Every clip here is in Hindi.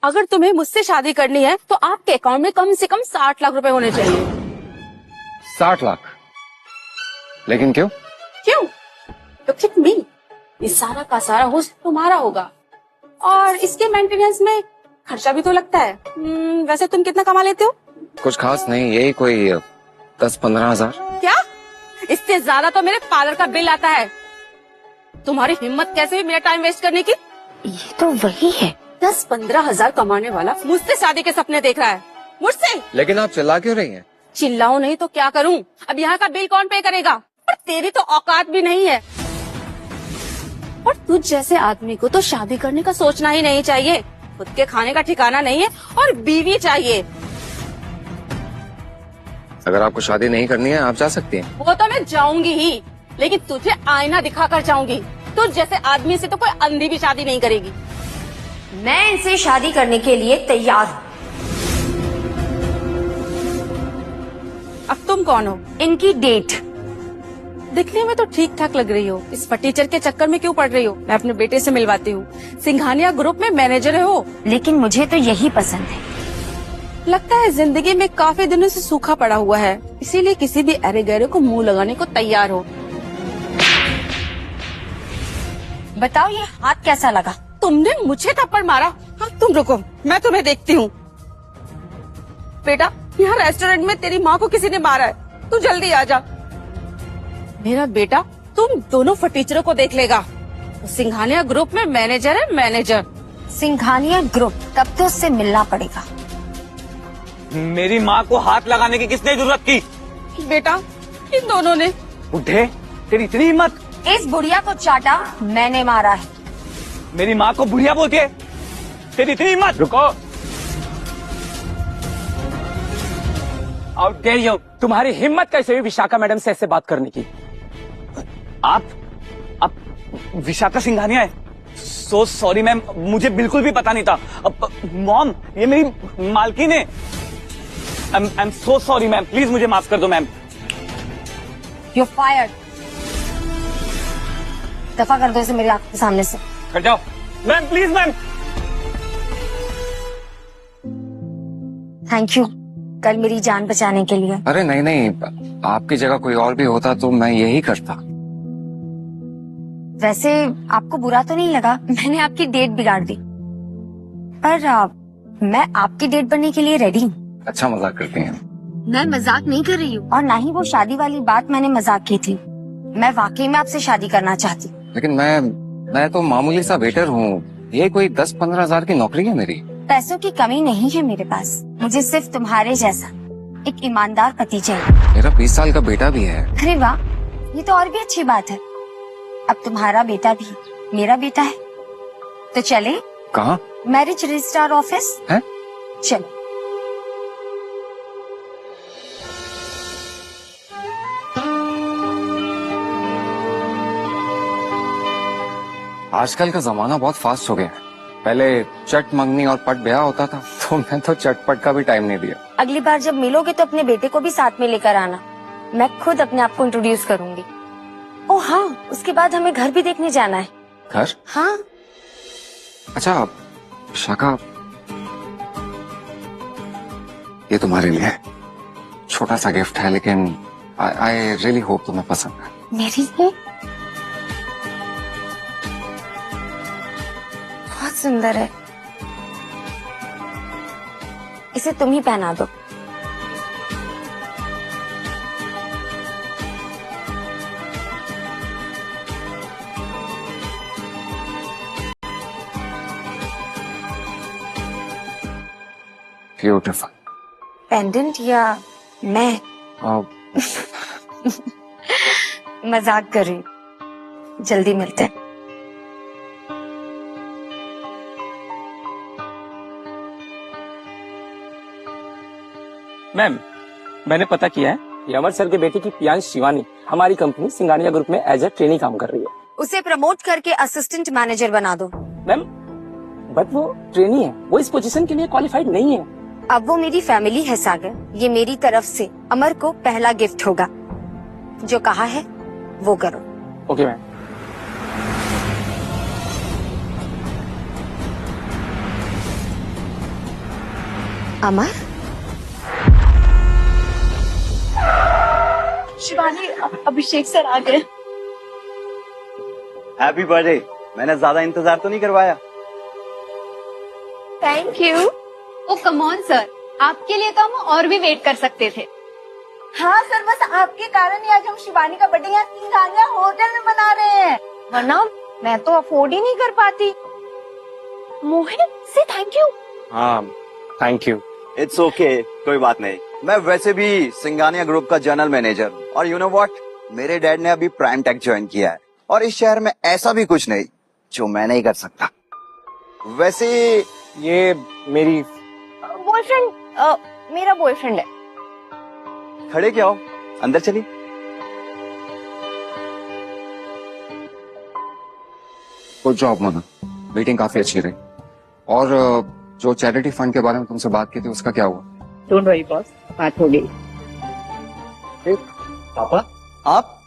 अगर तुम्हें मुझसे शादी करनी है तो आपके अकाउंट में कम से कम 60 लाख रुपए होने चाहिए। 60 लाख? लेकिन क्यों? क्यों? क्योंकि मी ये सारा का सारा होश तुम्हारा होगा और इसके मेंटेनेंस में खर्चा भी तो लगता है। वैसे तुम कितना कमा लेते हो? कुछ खास नहीं, यही कोई 10-15 हजार। क्या? इससे ज्यादा तो मेरे पार्लर का बिल आता है। तुम्हारी हिम्मत कैसे हुई मेरा टाइम वेस्ट करने की? ये तो वही है। 10-15 हजार कमाने वाला मुझसे शादी के सपने देख रहा है, मुझसे। लेकिन आप चिल्ला क्यों रही हैं? चिल्लाऊं नहीं तो क्या करूं? अब यहाँ का बिल कौन पे करेगा? और तेरी तो औकात भी नहीं है। और तुझ जैसे आदमी को तो शादी करने का सोचना ही नहीं चाहिए। खुद के खाने का ठिकाना नहीं है और बीवी चाहिए। अगर आपको शादी नहीं करनी है आप जा सकती हैं। वो तो मैं जाऊंगी ही, लेकिन तुझे आईना दिखाकर जाऊंगी। तुझ जैसे आदमी से तो कोई अंधी भी शादी नहीं करेगी। मैं इनसे शादी करने के लिए तैयार हूँ। अब तुम कौन हो? इनकी डेट। दिखने में तो ठीक ठाक लग रही हो, इस फटीचर के चक्कर में क्यों पड़ रही हो? मैं अपने बेटे से मिलवाती हूँ। सिंघानिया ग्रुप में मैनेजर हो। लेकिन मुझे तो यही पसंद है। लगता है जिंदगी में काफी दिनों से सूखा पड़ा हुआ है, इसीलिए किसी भी अरे गहरे को मुंह लगाने को तैयार हो। बताओ ये हाथ कैसा लगा? तुमने मुझे थप्पड़ मारा? हाँ तुम रुको, मैं तुम्हें देखती हूँ। बेटा, यहाँ रेस्टोरेंट में तेरी माँ को किसी ने मारा है, तू जल्दी आ जा। मेरा बेटा तुम दोनों फटीचरों को देख लेगा। तो सिंघानिया ग्रुप में मैनेजर है, मैनेजर। सिंघानिया ग्रुप? तब तो उससे मिलना पड़ेगा। मेरी माँ को हाथ लगाने की किसने जरूरत की? बेटा, इन दोनों ने। बुढ़े, तेरी इतनी हिम्मत? इस बुढ़िया को चाटा मैंने मारा है। मेरी माँ को बुढ़िया बोल के तेरी इतनी हिम्मत? रुको। आउट डेयर यू, तुम्हारी हिम्मत कैसे हुई विशाखा मैडम से ऐसे बात करने की? आप विशाखा सिंघानिया है? सो सॉरी मैम, मुझे बिल्कुल भी पता नहीं था। मॉम, ये मेरी मालकिन है। I am so sorry ma'am, please मुझे माफ कर दो मैम। You fired. दफा कर दो इसे मेरी आंख के सामने से। हट जाओ ma'am, please ma'am. Thank you कल मेरी जान बचाने के लिए। अरे नहीं नहीं, आपकी जगह कोई और भी होता तो मैं यही करता। वैसे आपको बुरा तो नहीं लगा मैंने आपकी डेट बिगाड़ दी? पर मैं आपकी डेट बनने के लिए रेडी हूँ। अच्छा मजाक करती हैं। मैं मजाक नहीं कर रही हूँ, और ना ही वो शादी वाली बात मैंने मजाक की थी। मैं वाकई में आपसे शादी करना चाहती हूँ। लेकिन मैं तो मामूली सा वेटर हूँ, ये कोई 10-15 हजार की नौकरी है मेरी। पैसों की कमी नहीं है मेरे पास, मुझे सिर्फ तुम्हारे जैसा एक ईमानदार पति चाहिए। मेरा 20 साल का बेटा भी है। अरे वाह, ये तो और भी अच्छी बात है। अब तुम्हारा बेटा भी मेरा बेटा है, तो चले? कहाँ? मैरिज रजिस्ट्रार ऑफिस है? चलो। आजकल का जमाना बहुत फास्ट हो गया है। पहले चट मंगनी और पट ब्याह होता था, तो मैं तो चटपट का भी टाइम नहीं दिया। अगली बार जब मिलोगे तो अपने बेटे को भी साथ में लेकर आना। मैं खुद अपने आप को इंट्रोड्यूस करूंगी। ओह हाँ, उसके बाद हमें घर भी देखने जाना है। घर? हाँ। अच्छा शाखा, ये तुम्हारे लिए छोटा सा गिफ्ट है, लेकिन आई रियली होप तुम्हें पसंद है। मेरी लिए? बहुत सुंदर है, इसे तुम ही पहना दो। ब्यूटीफुल। पेंडेंट या मैं? मजाक कर रही हूँ। जल्दी मिलते हैं। मैम, मैंने पता किया है, ये अमर सर के बेटे की प्रियांश शिवानी हमारी कंपनी सिंघानिया ग्रुप में एज ए ट्रेनी काम कर रही है। उसे प्रमोट करके असिस्टेंट मैनेजर बना दो। मैम, बट वो ट्रेनी है, वो इस पोजीशन के लिए क्वालिफाइड नहीं है। अब वो मेरी फैमिली है सागर, ये मेरी तरफ से अमर को पहला गिफ्ट होगा। जो कहा है वो करो। Okay ma'am. Amar, Shivani, Abhishek sir आ गए। Happy birthday. मैंने ज्यादा इंतजार तो नहीं करवाया। Thank you. Oh come on sir, आपके लिए तो हम और भी वेट कर सकते थे। हाँ सर, बस आपके कारण ही आज हम शिवानी का बर्थडे यहाँ सिंघानिया होटल में मना रहे हैं, वरना मैं तो अफोर्ड ही नहीं कर पाती। मोहित से थैंक यू। हाँ थैंक यू। इट्स ओके, कोई बात नहीं। मैं वैसे भी सिंघानिया ग्रुप का जनरल मैनेजर हूँ, और यू नो व्हाट, मेरे डैड ने अभी प्राइम टेक ज्वाइन किया है, और इस शहर में ऐसा भी कुछ नहीं जो मैं नहीं कर सकता। वैसे ये मेरी बॉयफ्रेंड, मेरा बॉयफ्रेंड है। खड़े क्या हो, अंदर चलिए। गुड जॉब मोना, मीटिंग काफी अच्छी रही। और जो चैरिटी फंड के बारे में तुमसे बात की थी उसका क्या हुआ? डोंट वरी बॉस, बात हो गई। पापा? आप?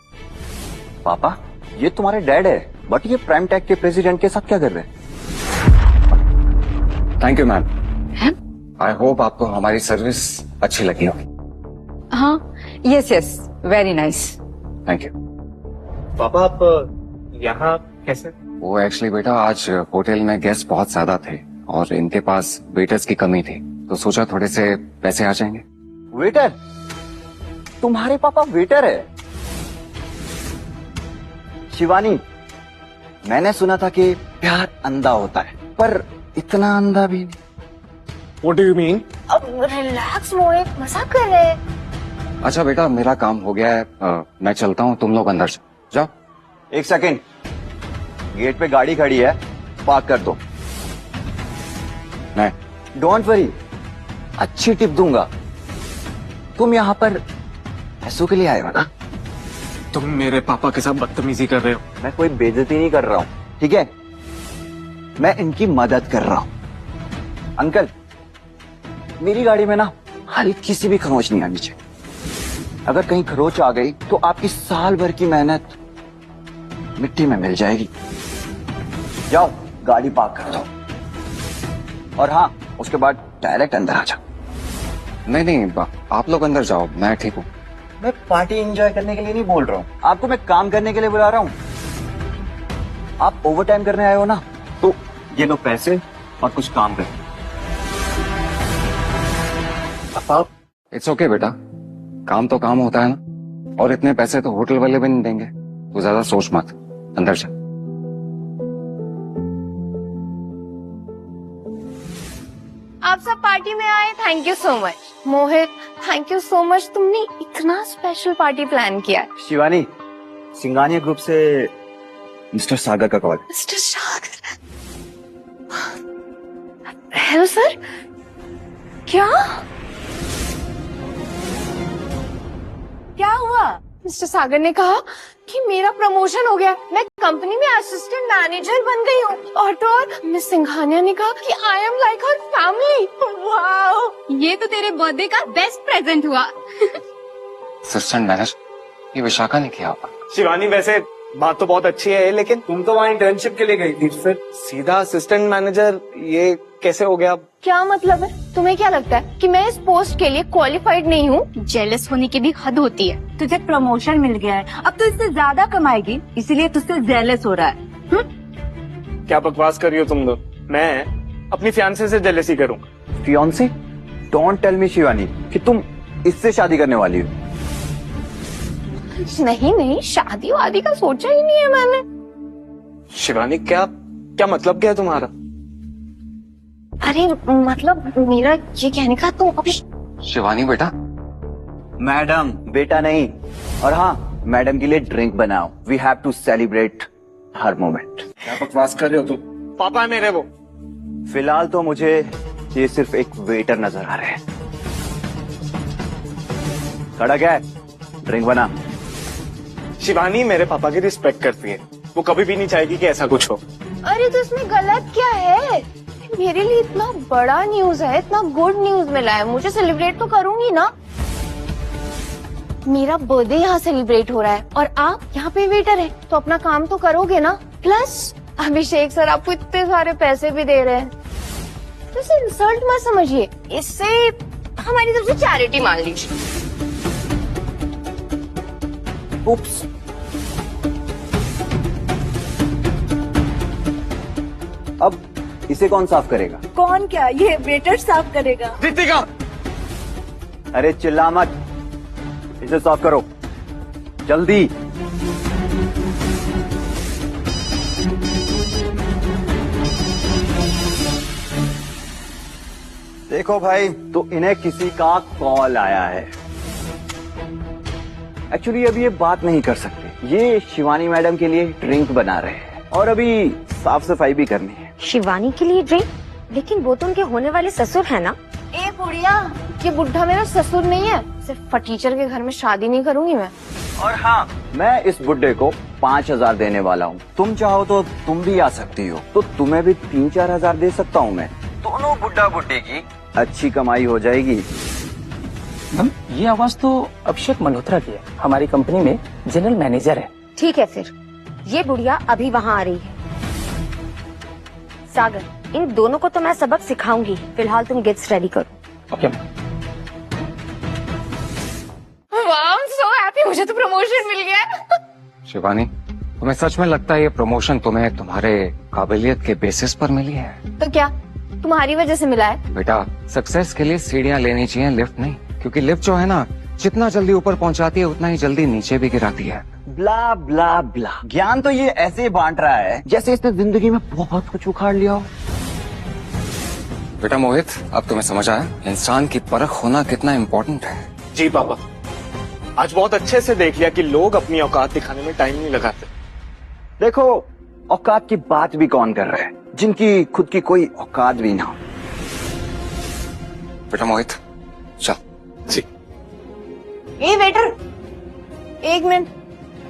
पापा, ये तुम्हारे डैड है, बट ये प्राइम टेक के प्रेसिडेंट के साथ क्या कर रहे हैं? Thank you ma'am. I hope आपको हमारी सर्विस अच्छी लगी होगी। हाँ, yes yes, very nice. Thank you. पापा आप यहाँ कैसे? वो एक्चुअली बेटा आज होटल में गेस्ट बहुत ज्यादा थे और इनके पास वेटर्स की कमी थी, तो सोचा थोड़े से पैसे आ जाएंगे। वेटर? तुम्हारे पापा वेटर है? शिवानी, मैंने सुना था कि प्यार अंधा होता है, पर इतना अंधा भी नहीं। What do you mean? अब रिलैक्स मोहित, मजाक कर रहे हैं। अच्छा बेटा, मेरा काम हो गया है, मैं चलता हूँ, तुम लोग अंदर जाओ। एक सेकेंड, गेट पे गाड़ी खड़ी है, पार्क कर दो। नहीं, डोंट वरी, अच्छी टिप दूंगा। तुम यहाँ पर पैसों के लिए आए हो ना? तुम मेरे पापा के साथ बदतमीजी कर रहे हो। मैं कोई बेइज्जती नहीं कर रहा हूँ, ठीक है? मैं इनकी मदद कर रहा हूँ। अंकल, मेरी गाड़ी में ना हल्की सी भी खरोंच नहीं आनी चाहिए। अगर कहीं खरोंच आ गई तो आपकी साल भर की मेहनत मिट्टी में मिल जाएगी। जाओ, गाड़ी पार्क कर दो, और हाँ, उसके बाद डायरेक्ट अंदर आ जाओ। नहीं, आप लोग अंदर जाओ, मैं ठीक हूँ। मैं पार्टी एंजॉय करने के लिए नहीं बोल रहा हूँ, आपको मैं काम करने के लिए बुला रहा हूँ। आप ओवर टाइम करने आए हो ना, तो ये लो पैसे और कुछ काम करें। पापा इट्स ओके बेटा, काम तो काम होता है ना, और इतने पैसे तो होटल वाले भी नहीं देंगे, तो ज्यादा सोच मत, अंदर जा। आप सब पार्टी में आए, thank you so much. Mohit, thank you so much, तुमने इतना स्पेशल पार्टी प्लान किया है। शिवानी, सिंघानिया ग्रुप से मिस्टर सागर का कॉल। मिस्टर सागर। हेलो सर, क्या क्या हुआ? मिस्टर सागर ने कहा कि मेरा प्रमोशन हो गया, मैं कंपनी में असिस्टेंट मैनेजर बन गई हूँ, और तो और मिस सिंघानिया ने कहा कि I am like her family. Wow, ये तो तेरे बर्थडे का बेस्ट प्रेजेंट हुआ। असिस्टेंट मैनेजर, ये विशाखा ने किया होगा। शिवानी, वैसे बात तो बहुत अच्छी है, लेकिन तुम तो वहाँ इंटर्नशिप के लिए गई थी, फिर सीधा असिस्टेंट मैनेजर, ये कैसे हो गया? क्या मतलब है? तुम्हें क्या लगता है कि मैं इस पोस्ट के लिए क्वालिफाइड नहीं हूँ? जेलस होने की भी हद होती है। तुझे प्रमोशन मिल गया है, अब तो इससे ज्यादा कमाएगी, इसीलिए तुझसे जेलस हो रहा है। क्या बकवास कर रही हो तुम लोग? मैं अपनी फियांसे से जेलसी करूंगा? Fiancee? Don't tell me Shivani कि तुम इससे शादी करने वाली हो। नहीं, शादी वादी का सोचा ही नहीं है मैंने। शिवानी, क्या मतलब क्या है तुम्हारा? अरे मतलब मेरा ये कहने का, तुम अभी शिवानी बेटा, मैडम, बेटा नहीं। और हाँ, मैडम के लिए ड्रिंक बनाओ, वी हैव टू सेलिब्रेट हर मोमेंट। क्या बकवास कर रहे हो तुम? पापा है मेरे वो। फिलहाल तो मुझे ये सिर्फ एक वेटर नजर आ रहे हैं। खड़ा क्या है? ड्रिंक बना। शिवानी मेरे पापा की रिस्पेक्ट करती है, वो कभी भी नहीं चाहेगी कि ऐसा कुछ हो। अरे तो इसमें गलत क्या है? मेरे लिए इतना बड़ा न्यूज है, इतना गुड न्यूज मिला है, मुझे सेलिब्रेट तो करूंगी ना। मेरा बर्थडे यहाँ सेलिब्रेट हो रहा है और आप यहाँ पे वेटर है, तो अपना काम तो करोगे ना। प्लस अभिषेक सर आपको इतने सारे पैसे भी दे रहे हैं, तो इसे इंसल्ट मत समझिए, इससे हमारी तरफ से चैरिटी मान लीजिए। उप्स। अब इसे कौन साफ करेगा? कौन क्या, ये वेटर साफ करेगा। रितिका, अरे चिल्ला मत, इसे साफ करो जल्दी। देखो भाई, तो इन्हें किसी का कॉल आया है। एक्चुअली अभी ये बात नहीं कर सकते, ये शिवानी मैडम के लिए ड्रिंक बना रहे हैं और अभी साफ सफाई भी करनी है। शिवानी के लिए ड्रिंक? लेकिन वो तो उनके होने वाले ससुर है ना। ए बुढ़िया, ये बुढ़ा मेरा ससुर नहीं है, सिर्फ फटीचर के घर में शादी नहीं करूंगी मैं। और हाँ, मैं इस बुड्ढे को 5,000 देने वाला हूँ। तुम चाहो तो तुम भी आ सकती हो, तो तुम्हें भी 3-4 हजार दे सकता हूँ मैं। दोनों बुड्ढा बुड्ढी की अच्छी कमाई हो जाएगी। मैम, ये आवाज तो अभिषेक मल्होत्रा की है, हमारी कंपनी में जनरल मैनेजर है। ठीक है फिर, ये बुढ़िया अभी वहाँ आ रही है। सागर, इन दोनों को तो मैं सबक सिखाऊंगी, फिलहाल तुम गिफ्ट्स रेडी करो। ओके। वाह, आई एम सो हैप्पी, मुझे तो प्रमोशन मिल गया। शिवानी, तुम्हें सच में लगता है ये प्रमोशन तुम्हें तुम्हारे काबिलियत के बेसिस पर मिली है? तो क्या तुम्हारी वजह से मिला है? बेटा, सक्सेस के लिए सीढ़ियाँ लेनी चाहिए, लिफ्ट नहीं। क्योंकि लिफ्ट जो है ना, जितना जल्दी ऊपर पहुंचाती है उतना ही जल्दी नीचे भी गिराती है। ब्ला ब्ला ब्ला, ज्ञान तो ये ऐसे ही बांट रहा है जैसे इसने जिंदगी में बहुत कुछ उखाड़ लिया हो। बेटा मोहित, अब तुम्हें समझ आया इंसान की परख होना कितना इम्पोर्टेंट है। जी पापा, आज बहुत अच्छे से देख लिया कि लोग अपनी औकात दिखाने में टाइम नहीं लगाते। देखो, औकात की बात भी कौन कर रहा है जिनकी खुद की कोई औकात भी ना हो। बेटा मोहित, चल। जी। ए वेटर, एक मिनट,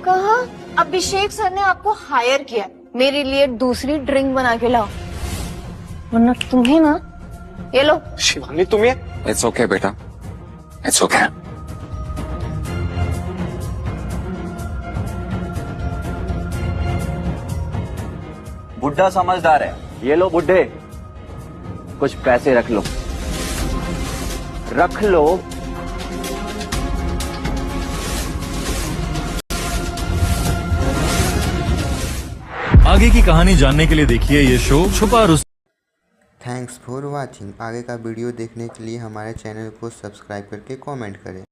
कहा अभिषेक सर ने आपको हायर किया, मेरे लिए दूसरी ड्रिंक बना के लाओ, वरना तुम्हें ना। ये लो। शिवानी, तुम ये। इट्स ओके बेटा, इट्स ओके। बुड्ढा समझदार है। ये लो बुड्ढे, कुछ पैसे रख लो, रख लो। आगे की कहानी जानने के लिए देखिए ये शो छुपा रुस्तम। Thanks for watching. आगे का वीडियो देखने के लिए हमारे चैनल को सब्सक्राइब करके कमेंट करें।